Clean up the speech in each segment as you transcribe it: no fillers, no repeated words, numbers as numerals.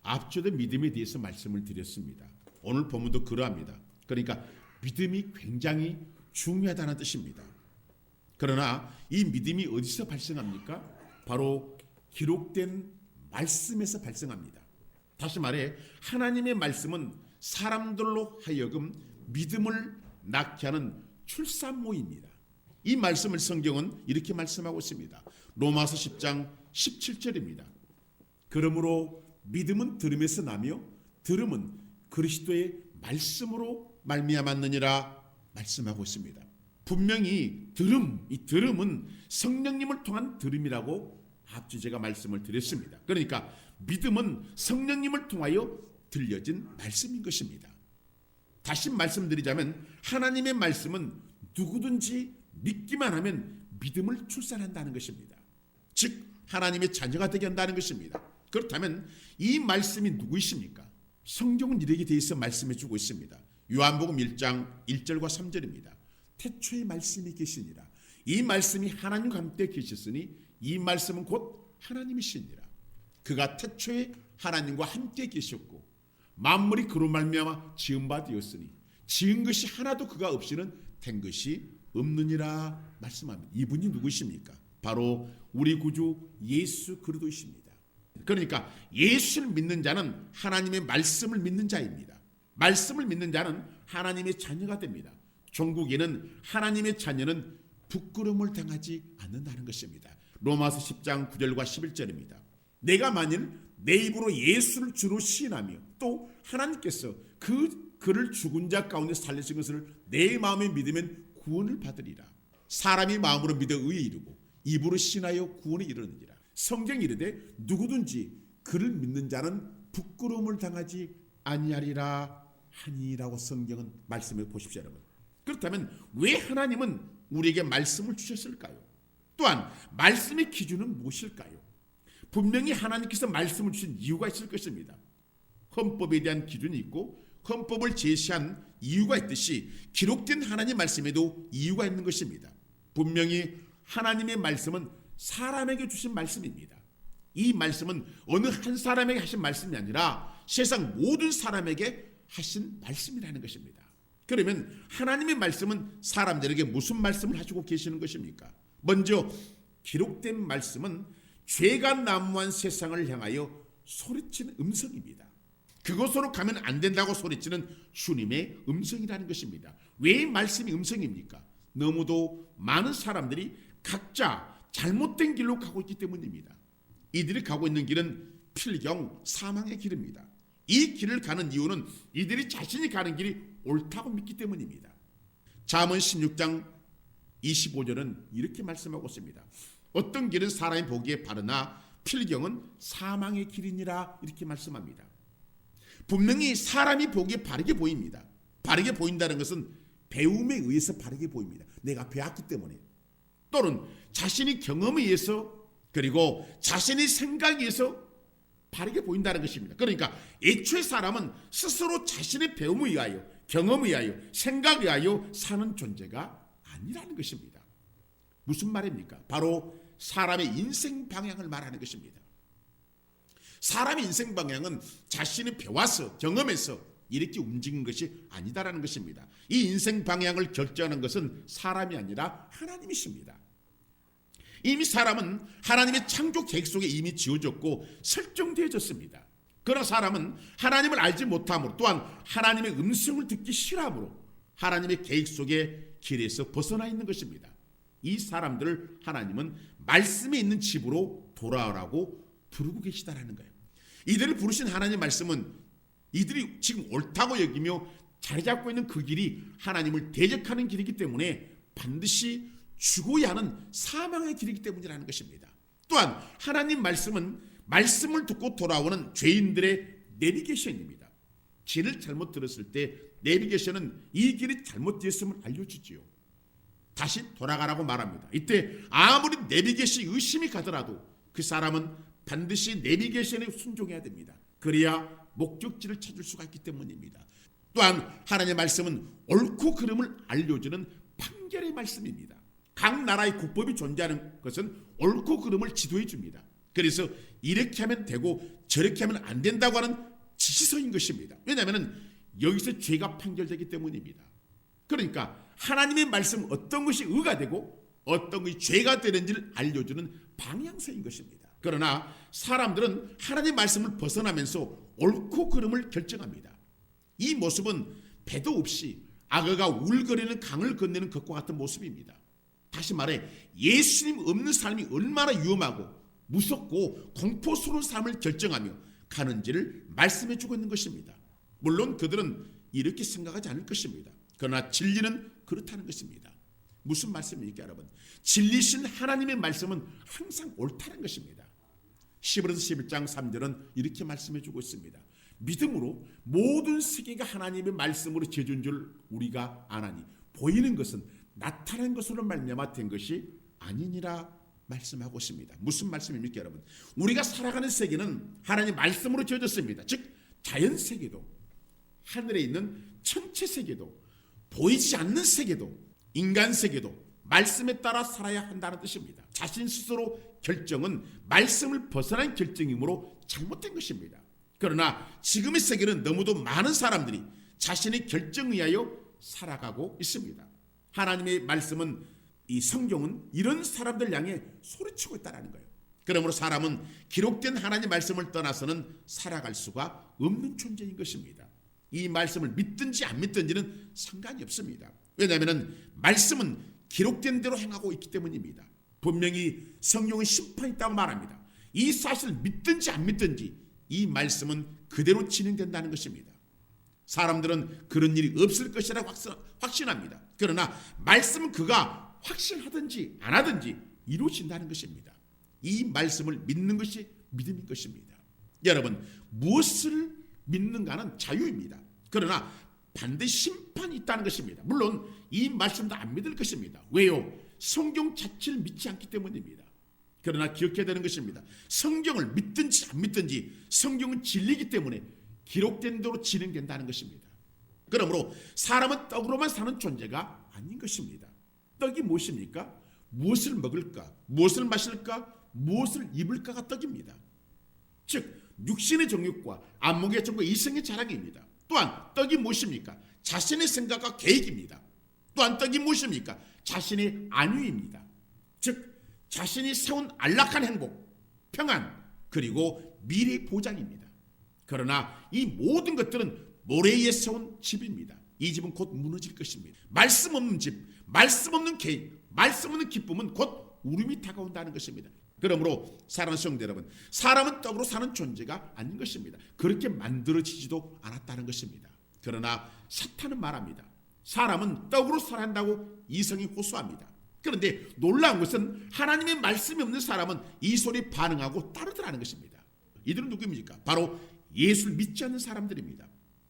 앞서도 믿음에 대해서 말씀을 드렸습니다. 오늘 본문도 그러합니다. 그러니까 믿음이 굉장히 중요하다는 뜻입니다. 그러나 이 믿음이 어디서 발생합니까? 바로 기록된 말씀에서 발생합니다. 다시 말해 하나님의 말씀은 사람들로 하여금 믿음을 낳게 하는 출산모입니다. 이 말씀을 성경은 이렇게 말씀하고 있습니다. 로마서 10장 17절입니다. 그러므로 믿음은 들음에서 나며 들음은 그리스도의 말씀으로 말미암았느니라 말씀하고 있습니다. 분명히 이 들음은 성령님을 통한 들음이라고 앞서 제가 말씀을 드렸습니다. 그러니까 믿음은 성령님을 통하여 들려진 말씀인 것입니다. 다시 말씀드리자면 하나님의 말씀은 누구든지 믿기만 하면 믿음을 출산한다는 것입니다. 즉 하나님의 자녀가 되게 한다는 것입니다. 그렇다면 이 말씀이 누구이십니까? 성경은 이렇게 대해서 말씀해 주고 있습니다. 요한복음 1장 1절과 3절입니다. 태초에 말씀이 계시니라. 이 말씀이 하나님과 함께 계셨으니 이 말씀은 곧 하나님이시니라. 그가 태초에 하나님과 함께 계셨고 만물이 그로 말미암아 지은 바 되었으니 지은 것이 하나도 그가 없이는 된 것이 없느니라 말씀합니다. 이분이 누구십니까? 바로 우리 구주 예수 그리스도이십니다. 그러니까 예수를 믿는 자는 하나님의 말씀을 믿는 자입니다. 말씀을 믿는 자는 하나님의 자녀가 됩니다. 종국에는 하나님의 자녀는 부끄러움을 당하지 않는다는 것입니다. 로마서 10장 9절과 11절입니다. 내가 만일 내 입으로 예수를 주로 시인하며 또 하나님께서 그를 죽은 자 가운데 살리신 것을 내 마음에 믿으면 구원을 받으리라. 사람이 마음으로 믿어 의에 이르고 입으로 신하여 구원에 이르느니라. 성경이 이르되 누구든지 그를 믿는 자는 부끄러움을 당하지 아니하리라 하니라고 성경은 말씀해 보십시오, 여러분. 그렇다면 왜 하나님은 우리에게 말씀을 주셨을까요? 또한 말씀의 기준은 무엇일까요? 분명히 하나님께서 말씀을 주신 이유가 있을 것입니다. 헌법에 대한 기준이 있고 헌법을 제시한 이유가 있듯이 기록된 하나님의 말씀에도 이유가 있는 것입니다. 분명히 하나님의 말씀은 사람에게 주신 말씀입니다. 이 말씀은 어느 한 사람에게 하신 말씀이 아니라 세상 모든 사람에게 하신 말씀이라는 것입니다. 그러면 하나님의 말씀은 사람들에게 무슨 말씀을 하시고 계시는 것입니까? 먼저 기록된 말씀은 죄가 난무한 세상을 향하여 소리치는 음성입니다. 그곳으로 가면 안 된다고 소리치는 주님의 음성이라는 것입니다. 왜 말씀이 음성입니까? 너무도 많은 사람들이 각자 잘못된 길로 가고 있기 때문입니다. 이들이 가고 있는 길은 필경 사망의 길입니다. 이 길을 가는 이유는 이들이 자신이 가는 길이 옳다고 믿기 때문입니다. 잠언 16장 25절은 이렇게 말씀하고 있습니다. 어떤 길은 사람이 보기에 바르나 필경은 사망의 길이니라 이렇게 말씀합니다. 분명히 사람이 보기에 바르게 보입니다. 바르게 보인다는 것은 배움에 의해서 바르게 보입니다. 내가 배웠기 때문에 또는 자신의 경험에 의해서 그리고 자신의 생각에 의해서 바르게 보인다는 것입니다. 그러니까 애초에 사람은 스스로 자신의 배움에 의하여 경험에 의하여 생각에 의하여 사는 존재가 아니라는 것입니다. 무슨 말입니까? 바로 사람의 인생 방향을 말하는 것입니다. 사람의 인생 방향은 자신이 배워서 경험해서 이렇게 움직인 것이 아니다라는 것입니다. 이 인생 방향을 결정하는 것은 사람이 아니라 하나님이십니다. 이미 사람은 하나님의 창조 계획 속에 이미 지어졌고 설정되어졌습니다. 그러나 사람은 하나님을 알지 못함으로 또한 하나님의 음성을 듣기 싫어함으로 하나님의 계획 속의 길에서 벗어나 있는 것입니다. 이 사람들을 하나님은 말씀에 있는 집으로 돌아오라고 부르고 계시다라는 거예요. 이들을 부르신 하나님의 말씀은 이들이 지금 옳다고 여기며 자리 잡고 있는 그 길이 하나님을 대적하는 길이기 때문에 반드시 죽어야 하는 사망의 길이기 때문이라는 것입니다. 또한 하나님 말씀은 말씀을 듣고 돌아오는 죄인들의 내비게이션입니다. 길을 잘못 들었을 때 내비게이션은 이 길이 잘못되었음을 알려주지요. 다시 돌아가라고 말합니다. 이때 아무리 내비게이션이 의심이 가더라도 그 사람은 반드시 내비게이션에 순종해야 됩니다. 그래야 목적지를 찾을 수가 있기 때문입니다. 또한 하나님의 말씀은 옳고 그름을 알려주는 판결의 말씀입니다. 각 나라의 국법이 존재하는 것은 옳고 그름을 지도해 줍니다. 그래서 이렇게 하면 되고 저렇게 하면 안 된다고 하는 지시서인 것입니다. 왜냐하면 여기서 죄가 판결되기 때문입니다. 그러니까 하나님의 말씀 어떤 것이 의가 되고 어떤 것이 죄가 되는지를 알려주는 방향서인 것입니다. 그러나 사람들은 하나님의 말씀을 벗어나면서 옳고 그름을 결정합니다. 이 모습은 배도 없이 악어가 울거리는 강을 건너는 것과 같은 모습입니다. 다시 말해 예수님 없는 삶이 얼마나 위험하고 무섭고 공포스러운 삶을 결정하며 가는지를 말씀해 주고 있는 것입니다. 물론 그들은 이렇게 생각하지 않을 것입니다. 그러나 진리는 그렇다는 것입니다. 무슨 말씀입니까, 여러분? 진리신 하나님의 말씀은 항상 옳다는 것입니다. 히브리서 11장 3절은 이렇게 말씀해 주고 있습니다. 믿음으로 모든 세계가 하나님의 말씀으로 지어준 줄 우리가 아나니 보이는 것은 나타난 것으로 말미암아 된 것이 아니니라 말씀하고 있습니다. 무슨 말씀입니까, 여러분? 우리가 살아가는 세계는 하나님 말씀으로 지어졌습니다. 즉 자연 세계도 하늘에 있는 천체 세계도 보이지 않는 세계도 인간 세계도 말씀에 따라 살아야 한다는 뜻입니다. 자신 스스로 결정은 말씀을 벗어난 결정이므로 잘못된 것입니다. 그러나 지금의 세계는 너무도 많은 사람들이 자신의 결정에 의하여 살아가고 있습니다. 하나님의 말씀은 이 성경은 이런 사람들 향해 소리치고 있다는 거예요. 그러므로 사람은 기록된 하나님의 말씀을 떠나서는 살아갈 수가 없는 존재인 것입니다. 이 말씀을 믿든지 안 믿든지는 상관이 없습니다. 왜냐하면 말씀은 기록된 대로 행하고 있기 때문입니다. 분명히 성경은 심판이 있다고 말합니다. 이 사실을 믿든지 안 믿든지 이 말씀은 그대로 진행된다는 것입니다. 사람들은 그런 일이 없을 것이라고 확신합니다. 그러나 말씀은 그가 확신하든지 안 하든지 이루어진다는 것입니다. 이 말씀을 믿는 것이 믿음인 것입니다. 여러분, 무엇을 믿는가는 자유입니다. 그러나 반드시 심판이 있다는 것입니다. 물론 이 말씀도 안 믿을 것입니다. 왜요? 성경 자체를 믿지 않기 때문입니다. 그러나 기억해야 되는 것입니다. 성경을 믿든지 안 믿든지 성경은 진리이기 때문에 기록된 대로 진행된다는 것입니다. 그러므로 사람은 떡으로만 사는 존재가 아닌 것입니다. 떡이 무엇입니까? 무엇을 먹을까? 무엇을 마실까? 무엇을 입을까가 떡입니다. 즉 육신의 정욕과 안목의 정과 이성의 자랑입니다. 또한 떡이 무엇입니까? 자신의 생각과 계획입니다. 또한 떡이 무엇입니까? 자신의 안위입니다. 즉 자신이 세운 안락한 행복, 평안, 그리고 미래의 보장입니다. 그러나 이 모든 것들은 모래 위에 세운 집입니다. 이 집은 곧 무너질 것입니다. 말씀 없는 집, 말씀 없는 계획, 말씀 없는 기쁨은 곧 울음이 다가온다는 것입니다. 그러므로 사랑하는 성도 여러분, 사람은 떡으로 사는 존재가 아닌 것입니다. 그렇게 만들어지지도 않았다는 것입니다. 그러나 사탄은 말합니다. 사람은 떡으로 살아야 한다고 이성이 호소합니다. 그런데 놀라운 것은 하나님의 말씀이 없는 사람은 이 소리에 반응하고 따르더라는 것입니다. 이들은 누구입니까? 바로 예수를 믿지 않는 사람들입니다.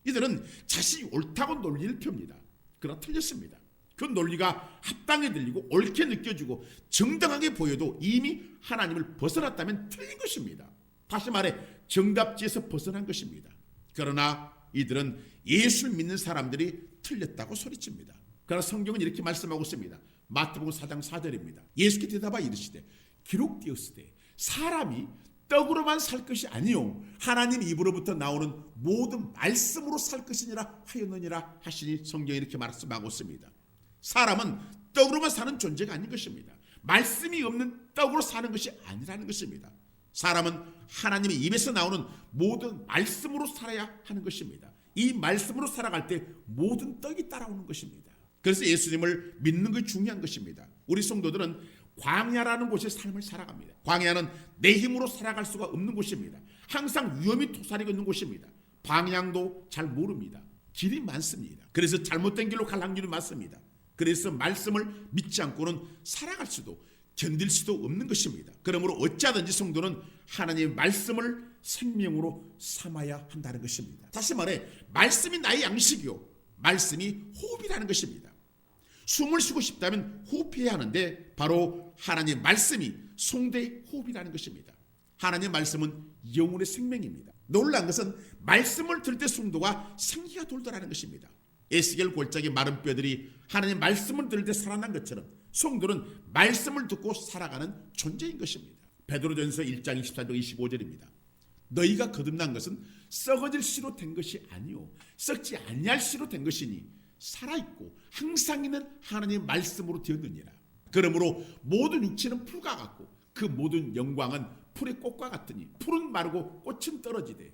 이들은 자신이 옳다고 논리를 펴니다. 그러나 틀렸습니다. 그 논리가 합당해 들리고 옳게 느껴지고 정당하게 보여도 이미 하나님을 벗어났다면 틀린 것입니다. 다시 말해 정답지에서 벗어난 것입니다. 그러나 이들은 예수를 믿는 사람들이 틀렸다고 소리칩니다. 그러나 성경은 이렇게 말씀하고 있습니다. 마태복음 4장 4절입니다. 예수께서 대답하여 이르시되 기록되었으되 사람이 떡으로만 살 것이 아니요 하나님 입으로부터 나오는 모든 말씀으로 살 것이니라 하였느니라 하시니 성경이 이렇게 말씀하고 있습니다. 사람은 떡으로만 사는 존재가 아닌 것입니다. 말씀이 없는 떡으로 사는 것이 아니라는 것입니다. 사람은 하나님의 입에서 나오는 모든 말씀으로 살아야 하는 것입니다. 이 말씀으로 살아갈 때 모든 떡이 따라오는 것입니다. 그래서 예수님을 믿는 것이 중요한 것입니다. 우리 성도들은 광야라는 곳에 삶을 살아갑니다. 광야는 내 힘으로 살아갈 수가 없는 곳입니다. 항상 위험이 도사리고 있는 곳입니다. 방향도 잘 모릅니다. 길이 많습니다. 그래서 잘못된 길로 갈 확률이 많습니다. 그래서 말씀을 믿지 않고는 살아갈 수도 견딜 수도 없는 것입니다. 그러므로 어찌하든지 성도는 하나님의 말씀을 생명으로 삼아야 한다는 것입니다. 다시 말해 말씀이 나의 양식이요 말씀이 호흡이라는 것입니다. 숨을 쉬고 싶다면 호흡해야 하는데 바로 하나님의 말씀이 송대의 호흡이라는 것입니다. 하나님의 말씀은 영혼의 생명입니다. 놀라운 것은 말씀을 들을 때 성도가 생기가 돌더라는 것입니다. 에스겔 골짜기 마른 뼈들이 하나님의 말씀을 들을 때 살아난 것처럼 성도는 말씀을 듣고 살아가는 존재인 것입니다. 베드로전서 1장 24절 25절입니다. 너희가 거듭난 것은 썩어질 씨로 된 것이 아니요 썩지 아니할 씨로 된 것이니 살아있고 항상 있는 하나님의 말씀으로 되었느니라. 그러므로 모든 육체는 풀과 같고 그 모든 영광은 풀의 꽃과 같으니 풀은 마르고 꽃은 떨어지되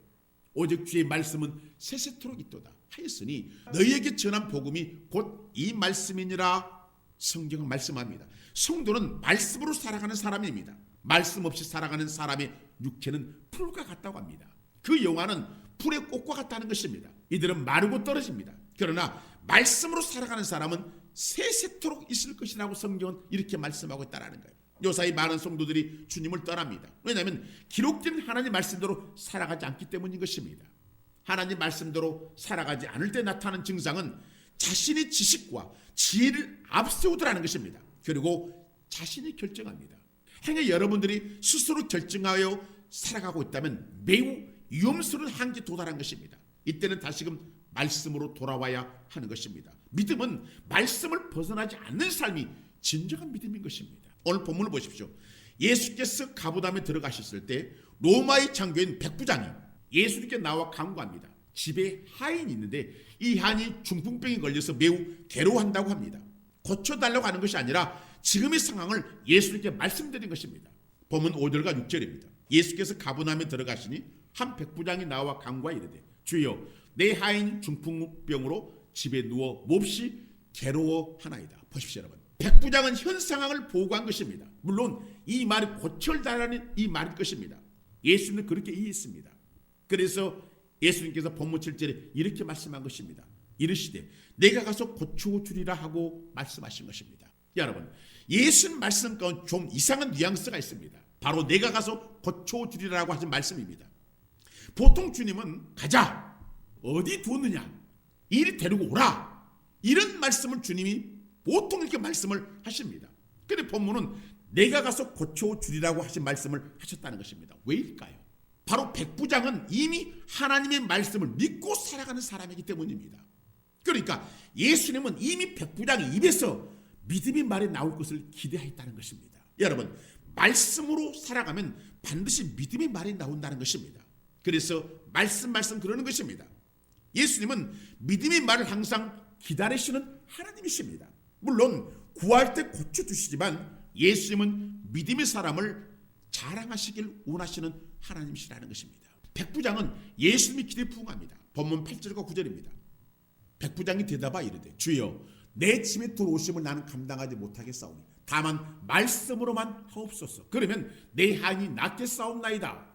오직 주의 말씀은 세세토록 있도다 하였으니 너희에게 전한 복음이 곧 이 말씀이니라. 성경은 말씀합니다. 성도는 말씀으로 살아가는 사람입니다. 말씀 없이 살아가는 사람의 육체는 풀과 같다고 합니다. 그 영화는 풀의 꽃과 같다는 것입니다. 이들은 마르고 떨어집니다. 그러나 말씀으로 살아가는 사람은 세세토록 있을 것이라고 성경은 이렇게 말씀하고 있다는 거예요. 요사이 많은 성도들이 주님을 떠납니다. 왜냐하면 기록된 하나님 말씀대로 살아가지 않기 때문인 것입니다. 하나님 말씀대로 살아가지 않을 때 나타나는 증상은 자신의 지식과 지혜를 앞세우더라는 것입니다. 그리고 자신이 결정합니다. 행여 여러분들이 스스로 결정하여 살아가고 있다면 매우 위험스러운 한계에 도달한 것입니다. 이때는 다시금 말씀으로 돌아와야 하는 것입니다. 믿음은 말씀을 벗어나지 않는 삶이 진정한 믿음인 것입니다. 오늘 본문을 보십시오. 예수께서 가부담에 들어가셨을 때 로마의 장교인 백부장이 예수님께 나와 간구합니다. 집에 하인이 있는데 이 하인이 중풍병에 걸려서 매우 괴로워한다고 합니다. 고쳐달라고 하는 것이 아니라 지금의 상황을 예수님께 말씀드린 것입니다. 본문 5절과 6절입니다. 예수께서 가부담에 들어가시니 한 백부장이 나와 간구하여 이르되 주여 내 하인 중풍병으로 집에 누워 몹시 괴로워하나이다. 보십시오 여러분. 백부장은 현 상황을 보고한 것입니다. 물론 이 말이 고쳐달라는 이 말일 것입니다. 예수님은 그렇게 이해했습니다. 그래서 예수님께서 본문 7절에 이렇게 말씀한 것입니다. 이르시되 내가 가서 고쳐주리라 하고 말씀하신 것입니다. 여러분 예수님 말씀 가운데 좀 이상한 뉘앙스가 있습니다. 바로 내가 가서 고쳐주리라고 하신 말씀입니다. 보통 주님은 가자 어디 두었느냐 이리 데리고 오라 이런 말씀을 주님이 보통 이렇게 말씀을 하십니다. 그런데 본문은 내가 가서 고쳐주리라고 하신 말씀을 하셨다는 것입니다. 왜일까요? 바로 백부장은 이미 하나님의 말씀을 믿고 살아가는 사람이기 때문입니다. 그러니까 예수님은 이미 백부장의 입에서 믿음의 말이 나올 것을 기대했다는 것입니다. 여러분 말씀으로 살아가면 반드시 믿음의 말이 나온다는 것입니다. 그래서 말씀 그러는 것입니다. 예수님은 믿음의 말을 항상 기다리시는 하나님이십니다. 물론 구할 때 고쳐주시지만 예수님은 믿음의 사람을 자랑하시길 원하시는 하나님이시라는 것입니다. 백부장은 예수님의 기대에 부응합니다. 본문 8절과 9절입니다. 백부장이 대답하여 이르되 주여 내 집에 들어오심을 나는 감당하지 못하겠사오니 다만 말씀으로만 하옵소서. 그러면 내 하인이 낫게 싸움나이다.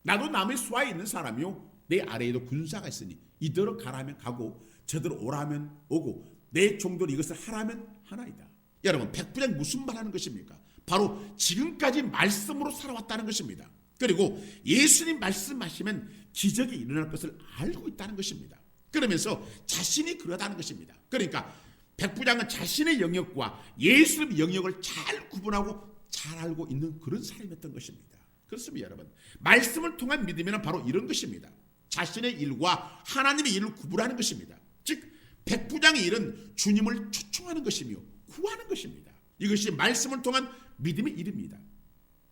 나도 남의 수하에 있는 사람이요 내 아래에도 군사가 있으니 이대로 가라면 가고 저대로 오라면 오고 내 종들이 이것을 하라면 하나이다. 여러분 백부장 무슨 말하는 것입니까? 바로 지금까지 말씀으로 살아왔다는 것입니다. 그리고 예수님 말씀하시면 기적이 일어날 것을 알고 있다는 것입니다. 그러면서 자신이 그러다는 것입니다. 그러니까 백부장은 자신의 영역과 예수님의 영역을 잘 구분하고 잘 알고 있는 그런 사람이었던 것입니다. 그렇습니다 여러분. 말씀을 통한 믿음이란 바로 이런 것입니다. 자신의 일과 하나님의 일을 구분하는 것입니다. 즉 백부장의 일은 주님을 초청하는 것이며 구하는 것입니다. 이것이 말씀을 통한 믿음의 일입니다.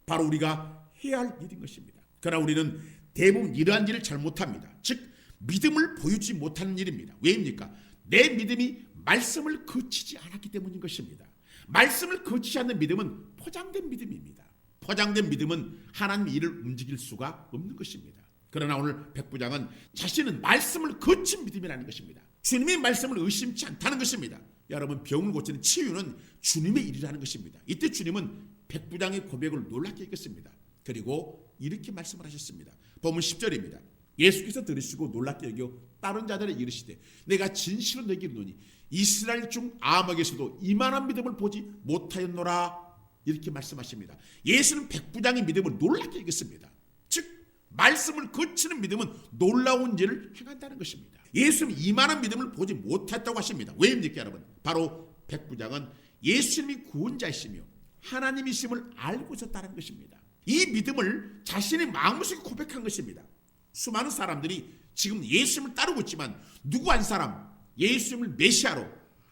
바로 우리가 해야 할 일인 것입니다. 그러나 우리는 대부분 이러한 일을 잘 못합니다. 즉 믿음을 보이지 못하는 일입니다. 왜입니까? 내 믿음이 말씀을 거치지 않았기 때문인 것입니다. 말씀을 거치지 않는 믿음은 포장된 믿음입니다. 포장된 믿음은 하나님의 일을 움직일 수가 없는 것입니다. 그러나 오늘 백부장은 자신은 말씀을 거친 믿음이라는 것입니다. 주님의 말씀을 의심치 않다는 것입니다. 여러분 병을 고치는 치유는 주님의 일이라는 것입니다. 이때 주님은 백부장의 고백을 놀랍게 여겼습니다. 그리고 이렇게 말씀을 하셨습니다. 본문 10절입니다. 예수께서 들으시고 놀랍게 여겨 다른 자들에게 이르시되 내가 진실로 너희에게 이르노니 이스라엘 중 아합에게서도 이만한 믿음을 보지 못하였노라. 이렇게 말씀하십니다. 예수는 백부장의 믿음을 놀랍게 여겼습니다. 즉 말씀을 거치는 믿음은 놀라운 일을 행한다는 것입니다. 예수는 이만한 믿음을 보지 못했다고 하십니다. 왜입니까 여러분? 바로 백부장은 예수님이 구원자이시며 하나님이심을 알고 있었다는 것입니다. 이 믿음을 자신의 마음속에 고백한 것입니다. 수많은 사람들이 지금 예수님을 따르고 있지만 누구 한 사람 예수님을 메시아로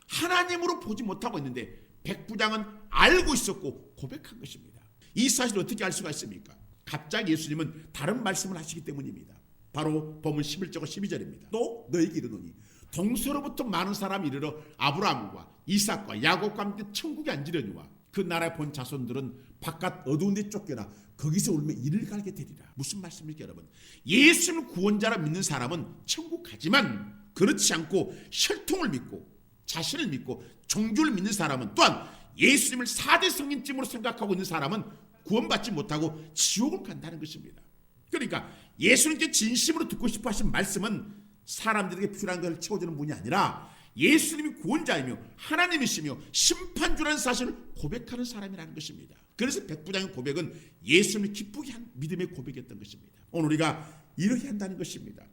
하나님으로 보지 못하고 있는데 백부장은 알고 있었고 고백한 것입니다. 이 사실을 어떻게 알 수가 있습니까? 갑자기 예수님은 다른 말씀을 하시기 때문입니다. 바로 본문 11절과 12절입니다. 또 너에게 이르노니 동서로부터 많은 사람이 이르러 아브라함과 이삭과 야곱과 함께 천국에 앉으려니와 그 나라에 본 자손들은 바깥 어두운 데 쫓겨나 거기서 울며 이를 갈게 되리라. 무슨 말씀입니까 여러분? 예수님을 구원자라 믿는 사람은 천국 가지만 그렇지 않고 혈통을 믿고 자신을 믿고 종교를 믿는 사람은 또한 예수님을 4대 성인쯤으로 생각하고 있는 사람은 구원받지 못하고 지옥을 간다는 것입니다. 그러니까 예수님께 진심으로 듣고 싶어 하신 말씀은 사람들에게 필요한 것을 채워주는 분이 아니라 예수님이 구원자이며 하나님이시며 심판주라는 사실을 고백하는 사람이라는 것입니다. 그래서 백부장의 고백은 예수님을 기쁘게 한 믿음의 고백이었던 것입니다. 오늘 우리가 이렇게 한다는 것입니다.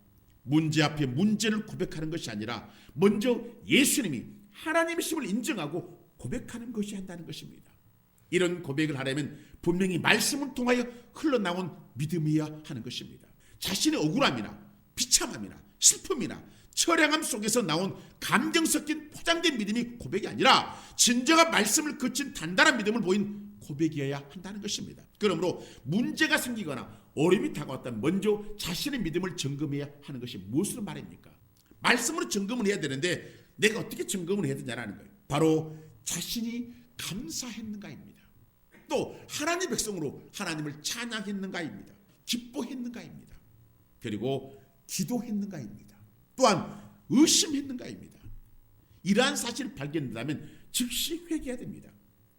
문제 앞에 문제를 고백하는 것이 아니라 먼저 예수님이 하나님이심을 인정하고 고백하는 것이 한다는 것입니다. 이런 고백을 하려면 분명히 말씀을 통하여 흘러나온 믿음이어야 하는 것입니다. 자신의 억울함이나 비참함이나 슬픔이나 처량함 속에서 나온 감정 섞인 포장된 믿음이 고백이 아니라 진정한 말씀을 그친 단단한 믿음을 보인 고백이어야 한다는 것입니다. 그러므로 문제가 생기거나 어려움이 다가왔다면 먼저 자신의 믿음을 점검해야 하는 것이 무엇을 말입니까? 말씀으로 점검을 해야 되는데 내가 어떻게 점검을 해야 되냐라는 거예요. 바로 자신이 감사했는가입니다. 또 하나님의 백성으로 하나님을 찬양했는가입니다. 기뻐했는가입니다. 그리고 기도했는가입니다. 또한 의심했는가입니다. 이러한 사실을 발견된다면 즉시 회개해야 됩니다.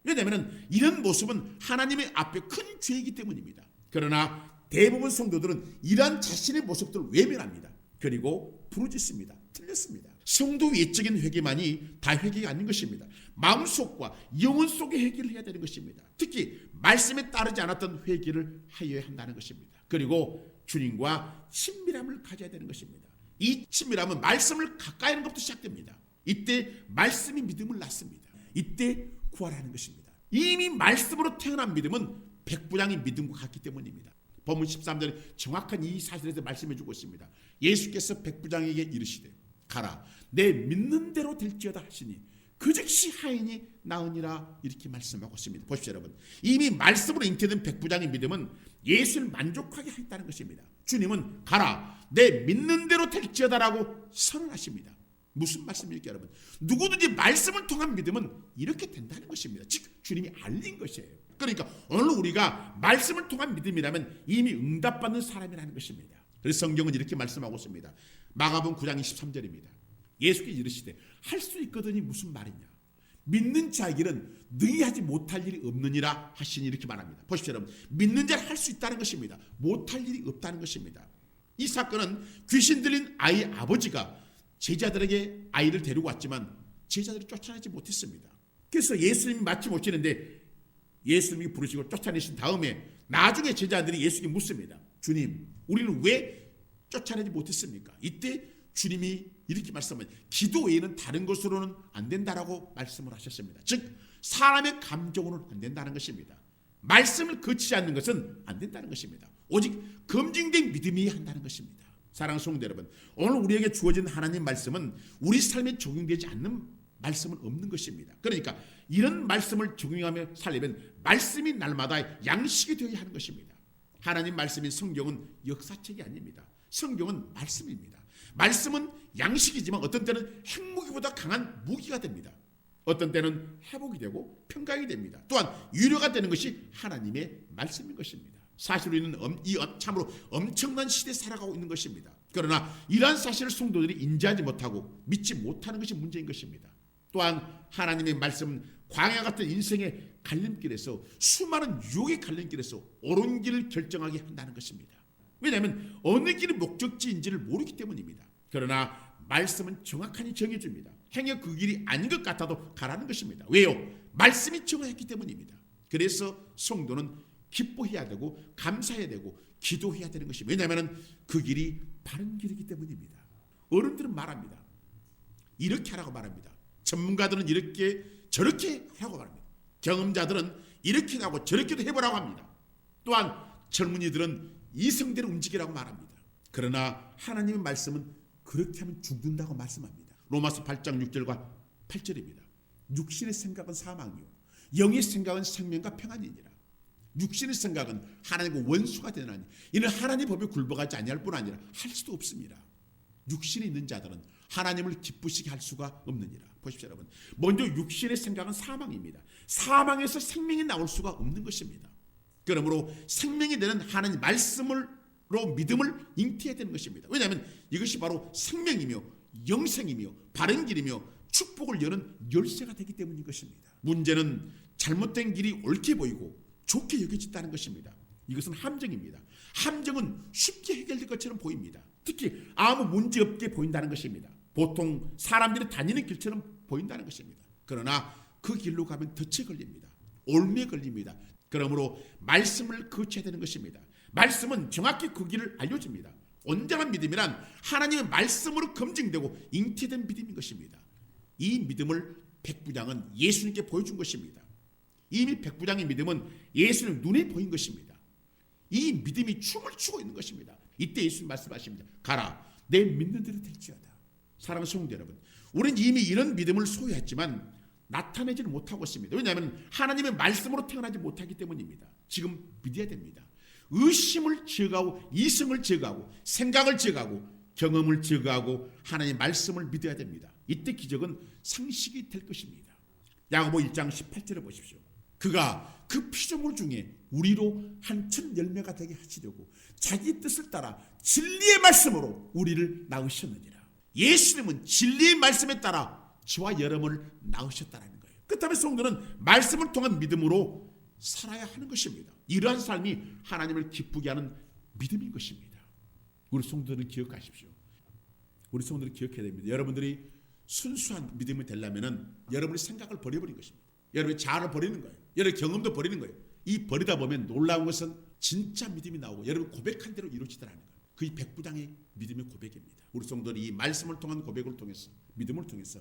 왜냐하면 이런 모습은 하나님의 앞에 큰 죄이기 때문입니다. 그러나 대부분 성도들은 이러한 자신의 모습들을 외면합니다. 그리고 부르짖습니다. 틀렸습니다. 성도 외적인 회개만이 다 회개가 아닌 것입니다. 마음속과 영혼 속의 회개를 해야 되는 것입니다. 특히 말씀에 따르지 않았던 회개를 하여야 한다는 것입니다. 그리고 주님과 친밀함을 가져야 되는 것입니다. 이 친밀함은 말씀을 가까이 하는 것부터 시작됩니다. 이때 말씀이 믿음을 낳습니다. 이때 구하라는 것입니다. 이미 말씀으로 태어난 믿음은 백부장의 믿음과 같기 때문입니다. 본문 13절에 정확한 이 사실에 대해서 말씀해 주고 있습니다. 예수께서 백부장에게 이르시되 가라 내 믿는 대로 될지어다 하시니 그 즉시 하인이 나으니라 이렇게 말씀하고 있습니다. 보십시오 여러분. 이미 말씀으로 잉태된 백부장의 믿음은 예수를 만족하게 했다는 것입니다. 주님은 가라 내 믿는 대로 될지어다라고 선언하십니다. 무슨 말씀입니까 여러분? 누구든지 말씀을 통한 믿음은 이렇게 된다는 것입니다. 즉 주님이 알린 것이에요. 그러니까 오늘 우리가 말씀을 통한 믿음이라면 이미 응답받는 사람이라는 것입니다. 그래서 성경은 이렇게 말씀하고 있습니다. 마가복음 9장 23절입니다. 예수께서 이르시되 할 수 있거든이 무슨 말이냐? 믿는 자에게는 능히 하지 못할 일이 없느니라 하시니 이렇게 말합니다. 보십시오 여러분. 믿는 자는 할 수 있다는 것입니다. 못할 일이 없다는 것입니다. 이 사건은 귀신 들린 아이의 아버지가 제자들에게 아이를 데리고 왔지만 제자들이 쫓아내지 못했습니다. 그래서 예수님이 마침 오시는데 예수님이 부르시고 쫓아내신 다음에 나중에 제자들이 예수님께 묻습니다. 주님, 우리는 왜 쫓아내지 못했습니까? 이때 주님이 이렇게 말씀합니다. 기도 외에는 다른 것으로는 안 된다라고 말씀을 하셨습니다. 즉 사람의 감정으로는 안 된다는 것입니다. 말씀을 거치지 않는 것은 안 된다는 것입니다. 오직 검증된 믿음이 한다는 것입니다. 사랑하는 성도 여러분, 오늘 우리에게 주어진 하나님 말씀은 우리 삶에 적용되지 않는 말씀은 없는 것입니다. 그러니까 이런 말씀을 적용하며 살려면 말씀이 날마다 양식이 되어야 하는 것입니다. 하나님 말씀인 성경은 역사책이 아닙니다. 성경은 말씀입니다. 말씀은 양식이지만 어떤 때는 핵무기보다 강한 무기가 됩니다. 어떤 때는 회복이 되고 평강이 됩니다. 또한 위로가 되는 것이 하나님의 말씀인 것입니다. 사실 우리는 참으로 엄청난 시대에 살아가고 있는 것입니다. 그러나 이러한 사실을 성도들이 인지하지 못하고 믿지 못하는 것이 문제인 것입니다. 또한 하나님의 말씀은 광야 같은 인생의 갈림길에서 수많은 유혹의 갈림길에서 옳은 길을 결정하게 한다는 것입니다. 왜냐하면 어느 길이 목적지인지를 모르기 때문입니다. 그러나 말씀은 정확하게 정해줍니다. 행여 그 길이 아닌 것 같아도 가라는 것입니다. 왜요? 말씀이 정했기 때문입니다. 그래서 성도는 기뻐해야 되고 감사해야 되고 기도해야 되는 것입니다. 왜냐하면 그 길이 바른 길이기 때문입니다. 어른들은 말합니다. 이렇게 하라고 말합니다. 전문가들은 이렇게 저렇게 하라고 말합니다. 경험자들은 이렇게 하고 저렇게도 해보라고 합니다. 또한 젊은이들은 이성대로 움직이라고 말합니다. 그러나 하나님의 말씀은 그렇게 하면 죽는다고 말씀합니다. 로마서 8장 6절과 8절입니다. 육신의 생각은 사망이요 영의 생각은 생명과 평안이니라. 육신의 생각은 하나님과 원수가 되나니 이는 하나님의 법에 굴복하지 아니할 뿐 아니라 할 수도 없습니다. 육신이 있는 자들은 하나님을 기쁘시게 할 수가 없느니라. 보십시오 여러분. 먼저 육신의 생각은 사망입니다. 사망에서 생명이 나올 수가 없는 것입니다. 그러므로 생명이 되는 하나님 말씀으로 믿음을 잉태해야 되는 것입니다. 왜냐하면 이것이 바로 생명이며 영생이며 바른 길이며 축복을 여는 열쇠가 되기 때문인 것입니다. 문제는 잘못된 길이 옳게 보이고 좋게 여겨진다는 것입니다. 이것은 함정입니다. 함정은 쉽게 해결될 것처럼 보입니다. 특히 아무 문제 없게 보인다는 것입니다. 보통 사람들이 다니는 길처럼 보인다는 것입니다. 그러나 그 길로 가면 덫에 걸립니다. 올매에 걸립니다. 그러므로 말씀을 거쳐야 되는 것입니다. 말씀은 정확히 그 길을 알려줍니다. 온전한 믿음이란 하나님의 말씀으로 검증되고 잉태된 믿음인 것입니다. 이 믿음을 백부장은 예수님께 보여준 것입니다. 이미 백부장의 믿음은 예수님 눈에 보인 것입니다. 이 믿음이 춤을 추고 있는 것입니다. 이때 예수님 말씀하십니다. 가라, 내 믿는 대로 될지어다. 사랑하는 성도 여러분, 우리는 이미 이런 믿음을 소유했지만 나타내지는 못하고 있습니다. 왜냐하면 하나님의 말씀으로 태어나지 못하기 때문입니다. 지금 믿어야 됩니다. 의심을 제거하고 이성을 제거하고 생각을 제거하고 경험을 제거하고 하나님의 말씀을 믿어야 됩니다. 이때 기적은 상식이 될 것입니다. 야고보 1장 18절을 보십시오. 그가 그 피조물 중에 우리로 한천 열매가 되게 하시려고 자기 뜻을 따라 진리의 말씀으로 우리를 낳으셨느니라. 예수님은 진리의 말씀에 따라 저와 여러분을 낳으셨다는 거예요. 그렇다면 성도는 말씀을 통한 믿음으로 살아야 하는 것입니다. 이러한 삶이 하나님을 기쁘게 하는 믿음인 것입니다. 우리 성도들은 기억하십시오. 우리 성도들은 기억해야 됩니다. 여러분들이 순수한 믿음이 되려면 여러분의 생각을 버려버린 것입니다. 여러분의 자아를 버리는 거예요. 여러분의 경험도 버리는 거예요. 이 버리다 보면 놀라운 것은 진짜 믿음이 나오고 여러분 고백한 대로 이루어지더라는 거예요. 그게 백부장의 믿음의 고백입니다. 우리 성도들이 이 말씀을 통한 고백을 통해서 믿음을 통해서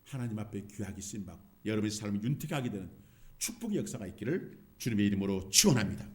하나님 앞에 귀하게 쓰임받고 여러분의 삶이 윤택하게 되는 축복의 역사가 있기를 주님의 이름으로 축원합니다.